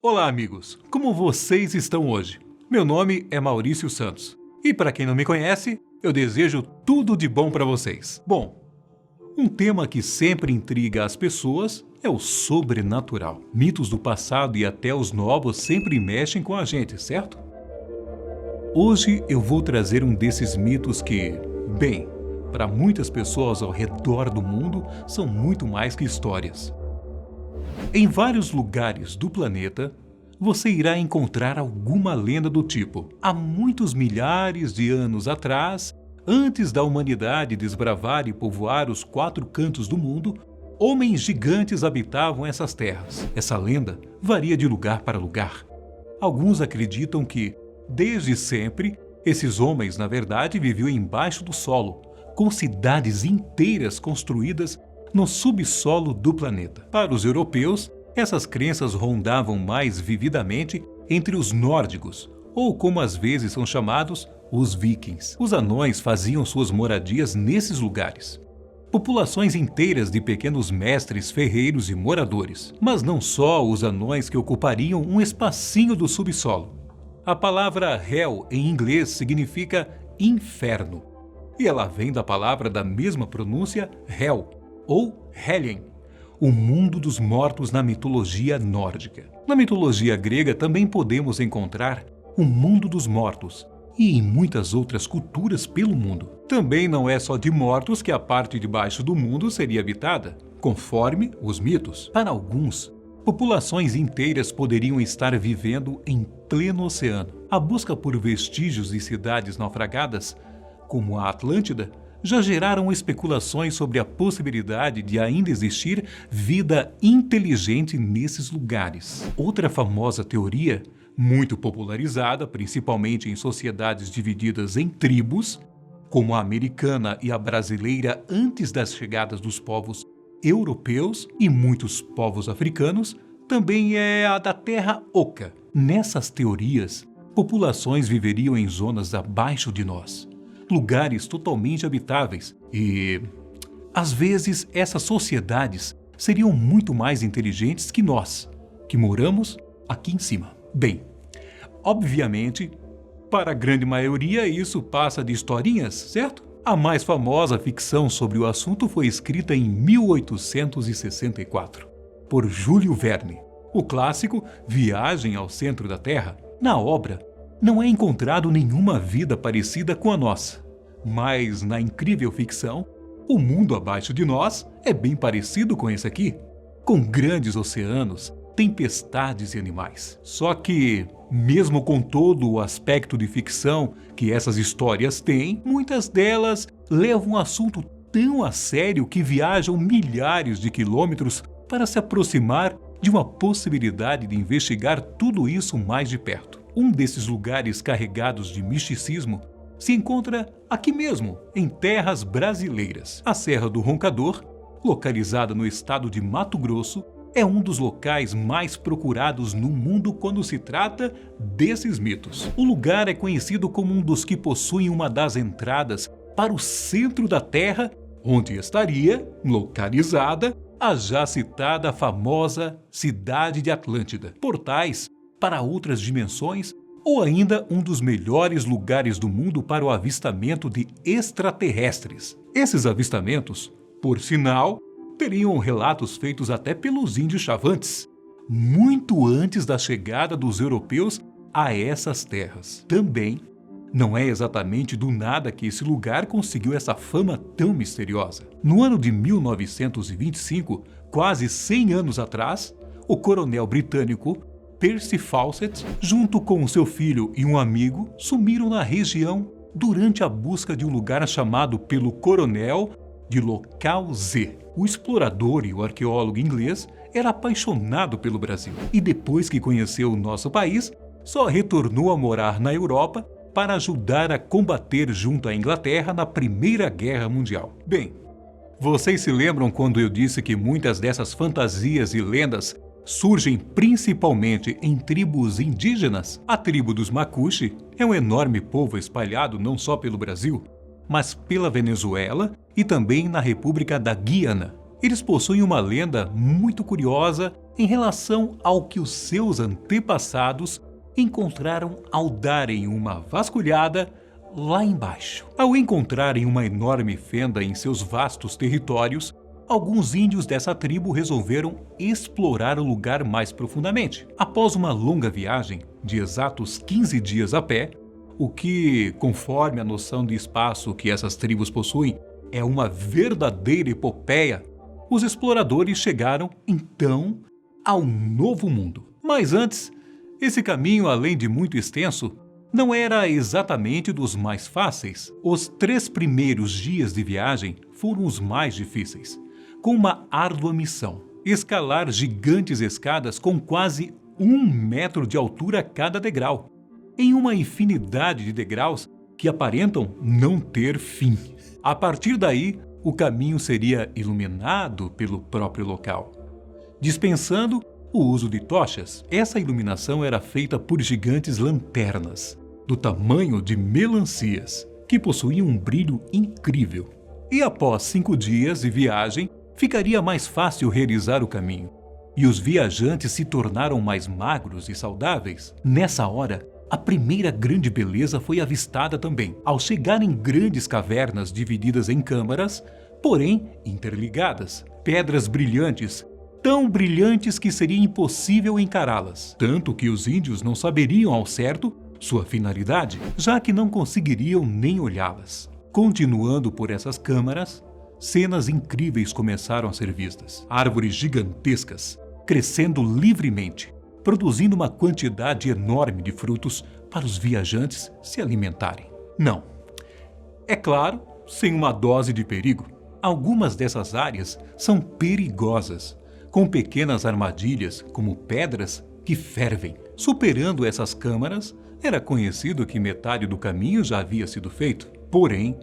Olá, amigos! Como vocês estão hoje? Meu nome é Maurício Santos e, para quem não me conhece, eu desejo tudo de bom para vocês. Bom, um tema que sempre intriga as pessoas é o sobrenatural. Mitos do passado e até os novos sempre mexem com a gente, certo? Hoje eu vou trazer um desses mitos que, bem, para muitas pessoas ao redor do mundo, são muito mais que histórias. Em vários lugares do planeta, você irá encontrar alguma lenda do tipo: há muitos milhares de anos atrás, antes da humanidade desbravar e povoar os 4 cantos do mundo, homens gigantes habitavam essas terras. Essa lenda varia de lugar para lugar. Alguns acreditam que, desde sempre, esses homens, na verdade, viviam embaixo do solo, com cidades inteiras construídas no subsolo do planeta. Para os europeus, essas crenças rondavam mais vividamente entre os nórdicos, ou como às vezes são chamados, os vikings. Os anões faziam suas moradias nesses lugares. Populações inteiras de pequenos mestres, ferreiros e moradores. Mas não só os anões que ocupariam um espacinho do subsolo. A palavra Hell em inglês significa inferno, e ela vem da palavra da mesma pronúncia Hel, ou Helien, o mundo dos mortos na mitologia nórdica. Na mitologia grega também podemos encontrar o mundo dos mortos, e em muitas outras culturas pelo mundo. Também não é só de mortos que a parte de baixo do mundo seria habitada, conforme os mitos. Para alguns, populações inteiras poderiam estar vivendo em pleno oceano. A busca por vestígios de cidades naufragadas, como a Atlântida, já geraram especulações sobre a possibilidade de ainda existir vida inteligente nesses lugares. Outra famosa teoria, muito popularizada, principalmente em sociedades divididas em tribos, como a americana e a brasileira antes das chegadas dos povos europeus e muitos povos africanos, também é a da Terra Oca. Nessas teorias, populações viveriam em zonas abaixo de nós, lugares totalmente habitáveis e, às vezes, essas sociedades seriam muito mais inteligentes que nós, que moramos aqui em cima. Bem, obviamente, para a grande maioria isso passa de historinhas, certo? A mais famosa ficção sobre o assunto foi escrita em 1864, por Júlio Verne. O clássico Viagem ao Centro da Terra. Na obra, não é encontrado nenhuma vida parecida com a nossa, mas na incrível ficção, o mundo abaixo de nós é bem parecido com esse aqui, com grandes oceanos, tempestades e animais. Só que, mesmo com todo o aspecto de ficção que essas histórias têm, muitas delas levam o assunto tão a sério que viajam milhares de quilômetros para se aproximar de uma possibilidade de investigar tudo isso mais de perto. Um desses lugares carregados de misticismo se encontra aqui mesmo, em terras brasileiras. A Serra do Roncador, localizada no estado de Mato Grosso, é um dos locais mais procurados no mundo quando se trata desses mitos. O lugar é conhecido como um dos que possuem uma das entradas para o centro da Terra, onde estaria localizada a já citada famosa Cidade de Atlântida. Portais para outras dimensões ou ainda um dos melhores lugares do mundo para o avistamento de extraterrestres. Esses avistamentos, por sinal, teriam relatos feitos até pelos índios chavantes, muito antes da chegada dos europeus a essas terras. Também não é exatamente do nada que esse lugar conseguiu essa fama tão misteriosa. No ano de 1925, quase 100 anos atrás, o coronel britânico Percy Fawcett, junto com seu filho e um amigo, sumiram na região durante a busca de um lugar chamado pelo coronel de Local Z. O explorador e o arqueólogo inglês era apaixonado pelo Brasil e depois que conheceu o nosso país, só retornou a morar na Europa para ajudar a combater junto à Inglaterra na Primeira Guerra Mundial. Bem, vocês se lembram quando eu disse que muitas dessas fantasias e lendas surgem principalmente em tribos indígenas? A tribo dos Macuxi é um enorme povo espalhado não só pelo Brasil, mas pela Venezuela e também na República da Guiana. Eles possuem uma lenda muito curiosa em relação ao que os seus antepassados encontraram ao darem uma vasculhada lá embaixo. Ao encontrarem uma enorme fenda em seus vastos territórios, alguns índios dessa tribo resolveram explorar o lugar mais profundamente. Após uma longa viagem, de exatos 15 dias a pé, o que, conforme a noção de espaço que essas tribos possuem, é uma verdadeira epopeia, os exploradores chegaram, então, ao Novo Mundo. Mas antes, esse caminho, além de muito extenso, não era exatamente dos mais fáceis. Os 3 primeiros dias de viagem foram os mais difíceis, com uma árdua missão: escalar gigantes escadas com quase 1 metro de altura a cada degrau, em uma infinidade de degraus que aparentam não ter fim. A partir daí, o caminho seria iluminado pelo próprio local. Dispensando o uso de tochas, essa iluminação era feita por gigantes lanternas, do tamanho de melancias, que possuíam um brilho incrível. E após 5 dias de viagem, ficaria mais fácil realizar o caminho, e os viajantes se tornaram mais magros e saudáveis. Nessa hora, a primeira grande beleza foi avistada também, ao chegar em grandes cavernas divididas em câmaras, porém interligadas. Pedras brilhantes, tão brilhantes que seria impossível encará-las, tanto que os índios não saberiam ao certo sua finalidade, já que não conseguiriam nem olhá-las. Continuando por essas câmaras, cenas incríveis começaram a ser vistas. Árvores gigantescas, crescendo livremente, produzindo uma quantidade enorme de frutos para os viajantes se alimentarem. Não, é claro, sem uma dose de perigo. Algumas dessas áreas são perigosas, com pequenas armadilhas, como pedras que fervem. Superando essas câmaras, era conhecido que metade do caminho já havia sido feito. Porém,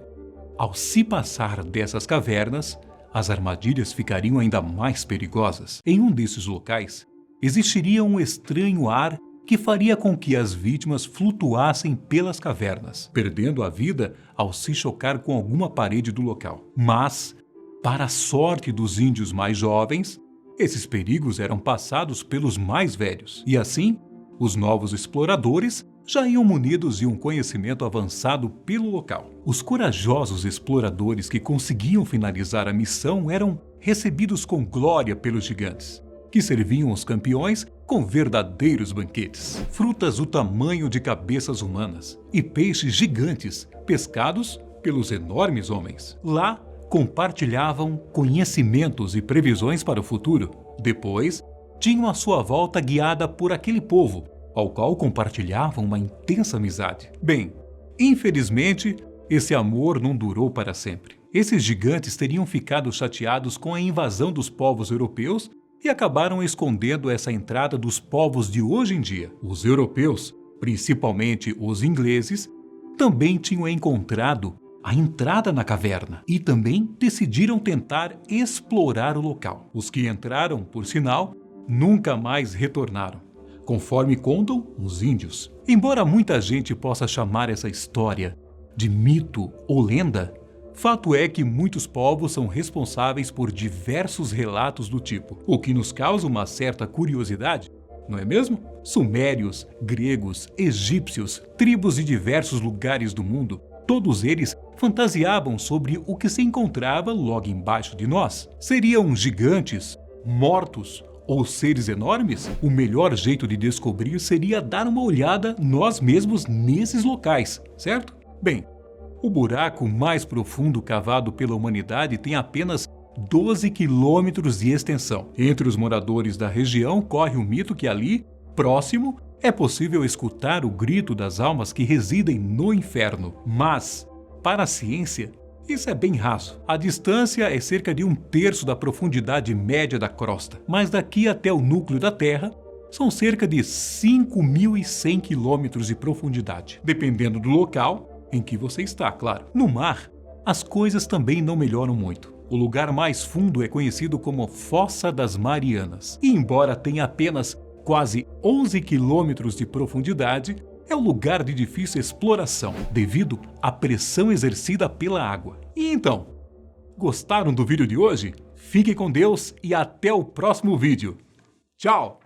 ao se passar dessas cavernas, as armadilhas ficariam ainda mais perigosas. Em um desses locais, existiria um estranho ar que faria com que as vítimas flutuassem pelas cavernas, perdendo a vida ao se chocar com alguma parede do local. Mas, para a sorte dos índios mais jovens, esses perigos eram passados pelos mais velhos, e assim, os novos exploradores já iam munidos de um conhecimento avançado pelo local. Os corajosos exploradores que conseguiam finalizar a missão eram recebidos com glória pelos gigantes, que serviam os campeões com verdadeiros banquetes. Frutas do tamanho de cabeças humanas e peixes gigantes pescados pelos enormes homens. Lá, compartilhavam conhecimentos e previsões para o futuro. Depois, tinham a sua volta guiada por aquele povo, ao qual compartilhavam uma intensa amizade. Bem, infelizmente, esse amor não durou para sempre. Esses gigantes teriam ficado chateados com a invasão dos povos europeus e acabaram escondendo essa entrada dos povos de hoje em dia. Os europeus, principalmente os ingleses, também tinham encontrado a entrada na caverna e também decidiram tentar explorar o local. Os que entraram, por sinal, nunca mais retornaram, conforme contam os índios. Embora muita gente possa chamar essa história de mito ou lenda, fato é que muitos povos são responsáveis por diversos relatos do tipo, o que nos causa uma certa curiosidade, não é mesmo? Sumérios, gregos, egípcios, tribos de diversos lugares do mundo, todos eles fantasiavam sobre o que se encontrava logo embaixo de nós. Seriam gigantes, mortos ou seres enormes? O melhor jeito de descobrir seria dar uma olhada nós mesmos nesses locais, certo? Bem, o buraco mais profundo cavado pela humanidade tem apenas 12 quilômetros de extensão. Entre os moradores da região corre o mito que ali, próximo, é possível escutar o grito das almas que residem no inferno. Mas, para a ciência, isso é bem raso. A distância é cerca de 1/3 da profundidade média da crosta, mas daqui até o núcleo da Terra são cerca de 5.100 quilômetros de profundidade, dependendo do local em que você está, claro. No mar, as coisas também não melhoram muito. O lugar mais fundo é conhecido como Fossa das Marianas, e embora tenha apenas quase 11 quilômetros de profundidade, é um lugar de difícil exploração, devido à pressão exercida pela água. E então, gostaram do vídeo de hoje? Fiquem com Deus e até o próximo vídeo! Tchau!